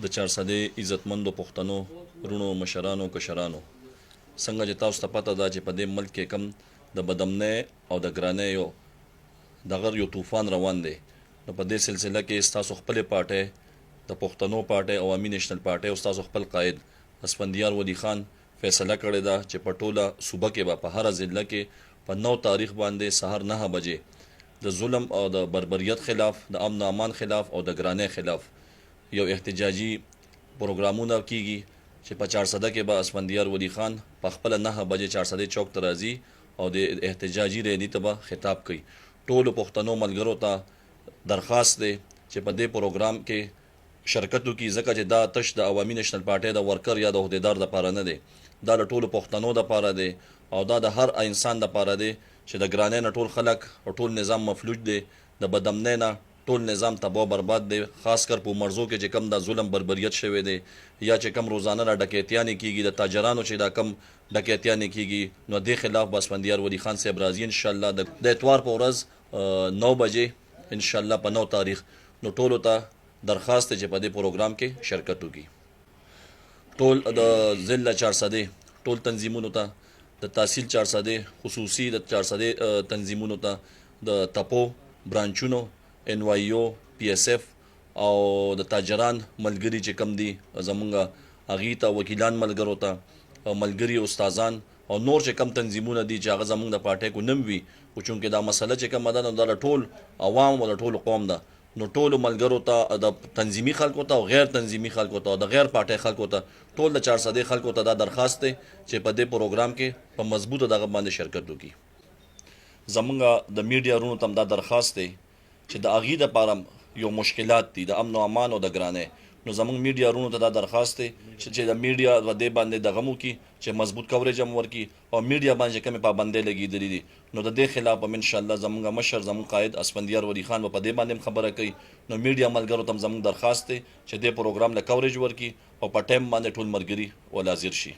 د چارسدې عزتمندو پښتنو رونو مشرانو کشرانو څنګه چې تاسو ته پته ده چې په دې ملک کې کم د بدامنۍ او د ګرانۍ یو طوفان روان دی نو په دې سلسله کې ستاسو خپلې پارټۍ د پښتنو پارټۍ عوامي نیشنل پارټۍ او ستاسو خپل قائد اسفندیار ولی خان فیصله کړې ده چې په ټوله صوبه کې به په هره ضلع کې په 9 تاریخ باندې سهار 9 بجې د ظلم او د بربریت خلاف د امن و امان خلاف او د ګرانۍ خلاف یو احتجاجي پروګرامونه کیږي چې په چارسده کې به اسفندیار ولی خان په خپل 9 بجې چارسده چوک ته راځي او د احتجاجي ریلی ته به خطاب کوي ټولو پښتنو ملګرو ته درخواست دی چې په دې پروګرام کې شرکت وکړي ځکه چې دا تش د عوامي نیشنل پارټۍ د ورکر یا د عہدیدار دپاره نه دی دا د ټولو پښتنو دپاره دی او دا د هر انسان دپاره دی چې د ګرانۍ نه ټول خلک او ټول نظام مفلوج دی د بدامنۍ نه ټول نظام تباہ برباد دی خاص کر په مرزو کې چې کم د ظلم بربریت شوی دی یا چې کم روزانه را ډکیتیانې کیږي د تاجرانو چې دا کم ډکیتیانې کیږي نو دې خلاف به اسفندیار ولی خان صاحب راځي ان شاء الله د اتوار په ورځ 9 بجې ان شاء الله په 9 تاریخ نو ټولو ته درخواست چې په دې پروګرام کې شرکت وکړي ټول د ضلع چارسدې ټول تنظیمونو ته د تحصیل چارسدې خصوصي د چارسدې تنظیمونو ته د تپو برانچونو NYO PSF او د تاجران ملګری چې کم دي زمونږ هغې ته وکیلان ملګرو ته ملګري استادان او نور چې کم تنظیمونه دي چې هغه زمونږ د پارټۍ کو نم وي خو چونکې دا مسله چې کومه ده نو دا ټول عوام او د ټول قوم ده نو ټولو ملګرو ته د تنظیمي خلکو ته او غیر تنظیمي خلکو ته او د غیر پارټۍ خلکو ته ټول د چارسدې خلکو ته دا درخواست دی چې په دې پروګرام کې په مضبوطه دغه باندې شرکت وکړي زمونږ د میډیا رونو ته دا درخواست دی چې د هغې دپاره یو مشکلات دي د امن و امان او د ګرانۍ نو زمونږ میډیا رونو ته دا درخواست دی چې د میډیا په دې باندې دغه مو کړي چې مضبوط کوریج هم ورکړي او میډیا باندې کومې پابندۍ لګېدلې دي نو د دې خلاف هم انشاءالله زمونږ مشر زمونږ قائد اسفندیار ولی خان به په دې باندې هم خبره کوي نو میډیا ملګرو ته هم زمونږ درخواست دی چې دې پروګرام له کوریج ورکړي او په ټایم باندې ټول ملګري ول حاضر شي